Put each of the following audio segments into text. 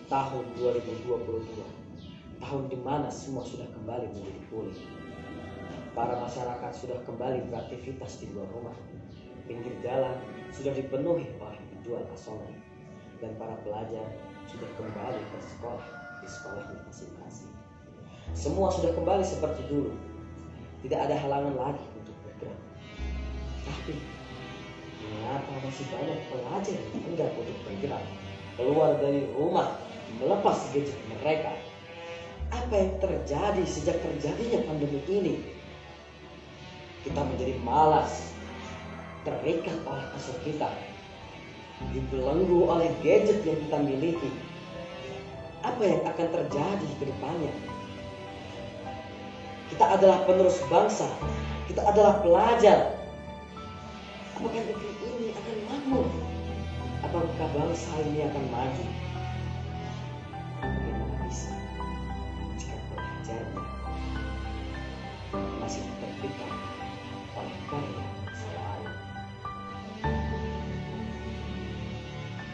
tahun 2022, tahun di mana semua sudah kembali menjadi pulih. Para masyarakat sudah kembali beraktivitas di luar rumah. Pinggir jalan sudah dipenuhi oleh penjual asongan, dan para pelajar sudah kembali ke sekolah di sekolahnya masing-masing. Semua sudah kembali seperti dulu. Tidak ada halangan lagi untuk bergerak. Tapi mengapa masih banyak pelajar yang enggan untuk bergerak keluar dari rumah melepas gadget mereka? Apa yang terjadi sejak terjadinya pandemi ini? Kita menjadi malas, terikat oleh kasur kita, dibelenggu oleh gadget yang kita miliki. Apa yang akan terjadi ke depannya? Kita adalah penerus bangsa, kita adalah pelajar. Apakah negeri ini akan makmur? Apakah bangsa ini akan maju? Bagaimana bisa jika pelajarnya masih terpikat oleh karya selain?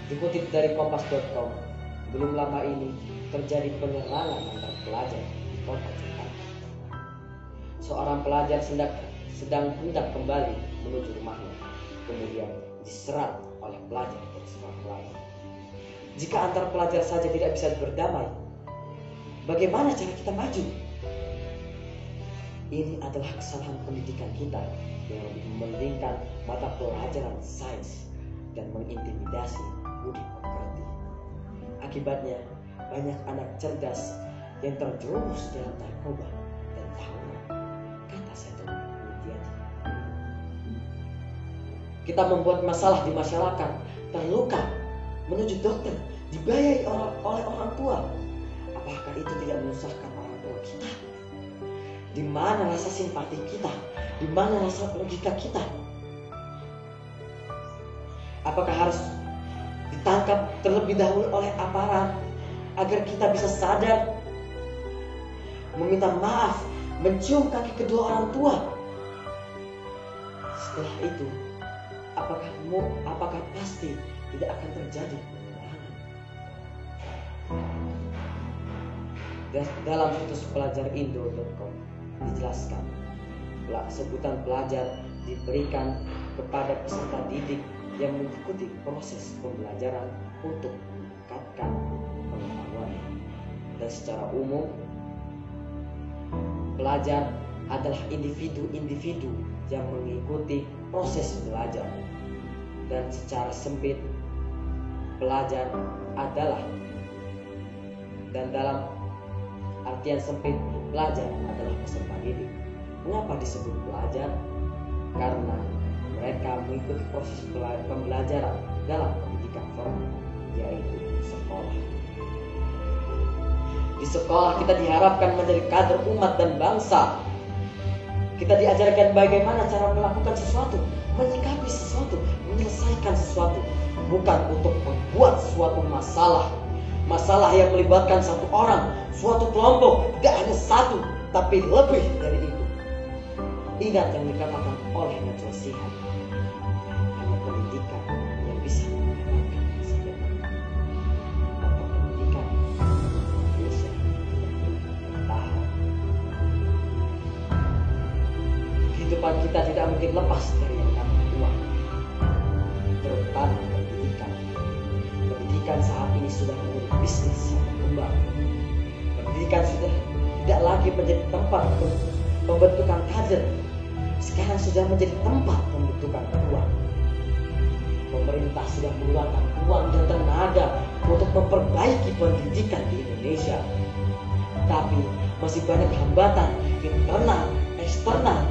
Dikutip dari kompas.com, belum lama ini terjadi penyerangan antar pelajar di kota Jakarta. Seorang pelajar sedang hendak kembali menuju rumahnya, kemudian diserang oleh pelajar dari sekolah lain. Jika antar pelajar saja tidak bisa berdamai, bagaimana cara kita maju? Ini adalah kesalahan pendidikan kita yang lebih mementingkan mata pelajaran sains dan mengintimidasi budi pekerti. Akibatnya, banyak anak cerdas yang terjerumus dalam narkoba dan tawuran, kata Seto Widiati. Kita membuat masalah di masyarakat, terluka, menuju dokter, dibayari oleh orang tua. Apakah itu tidak menyusahkan orang tua kita? Di mana rasa simpati kita? Di mana rasa logika kita? Apakah harus ditangkap terlebih dahulu oleh aparat agar kita bisa sadar, meminta maaf, mencium kaki kedua orang tua? Setelah itu, apakah pasti tidak akan terjadi penyerangan? Dalam situs pelajarindo.com dijelaskan, sebutan pelajar diberikan kepada peserta didik yang mengikuti proses pembelajaran untuk meningkatkan pengetahuan. Dan secara umum, pelajar adalah individu-individu yang mengikuti proses belajar. Dan secara sempit, pelajar adalah, dan dalam artian sempit, pelajar adalah peserta didik. Mengapa disebut pelajar? Karena mereka mengikuti proses pembelajaran dalam pendidikan formal, yaitu sekolah. Di sekolah kita diharapkan menjadi kader umat dan bangsa. Kita diajarkan bagaimana cara melakukan sesuatu, menyikapi sesuatu, menyelesaikan sesuatu, bukan untuk membuat suatu masalah yang melibatkan satu orang, suatu kelompok, tidak hanya satu, tapi lebih dari itu. Ingat yang dikatakan oleh Najwa Shihab, hanya pendidikan yang bisa menyelamatkan masa depan, atau pendidikan bisa bertahan. Kehidupan kita tidak mungkin lepas dari yang namanya uang, terutama pendidikan. Pendidikan saat ini sudah menjadi bisnis yang berkembang. Pendidikan sudah tidak lagi menjadi tempat pembentukan kader, sekarang sudah menjadi tempat pembentukan uang. Pemerintah sudah mengeluarkan uang dan tenaga untuk memperbaiki pendidikan di Indonesia. Tapi masih banyak hambatan internal, eksternal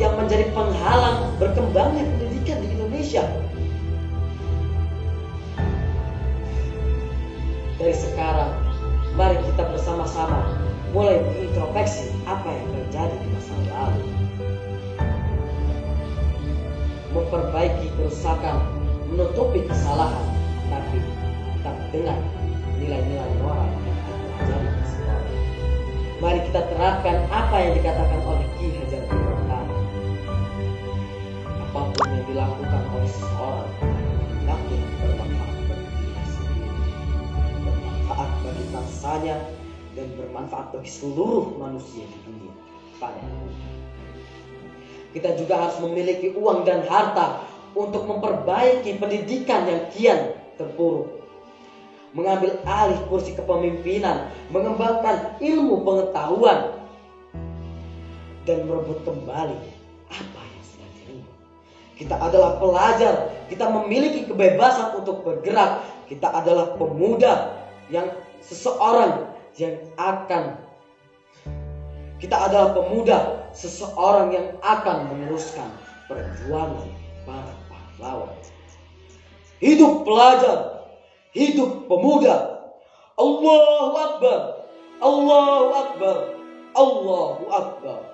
yang menjadi penghalang berkembangnya pendidikan di Indonesia. Dari sekarang, mari kita bersama-sama mulai berintrospeksi apa yang terjadi di masa lalu, memperbaiki kerusakan, menutupi kesalahan, tapi tetap dengan nilai-nilai moral yang kita pelajari di sekolah. Mari kita terapkan apa yang dikatakan oleh Ki Hajar Dewantara. Apapun yang dilakukan oleh seseorang, hendaknya bermanfaat bagi diri sendiri, bermanfaat hartanya dan bermanfaat bagi seluruh manusia di dunia. Kita juga harus memiliki uang dan harta untuk memperbaiki pendidikan yang kian terpuruk, mengambil alih kursi kepemimpinan, mengembangkan ilmu pengetahuan, dan merebut kembali apa yang sudah direbut. Kita adalah pelajar, kita memiliki kebebasan untuk bergerak. Kita adalah pemuda yang seseorang yang akan meneruskan perjuangan para pahlawan. Hidup pelajar, hidup pemuda. Allahu Akbar, Allahu Akbar, Allahu Akbar.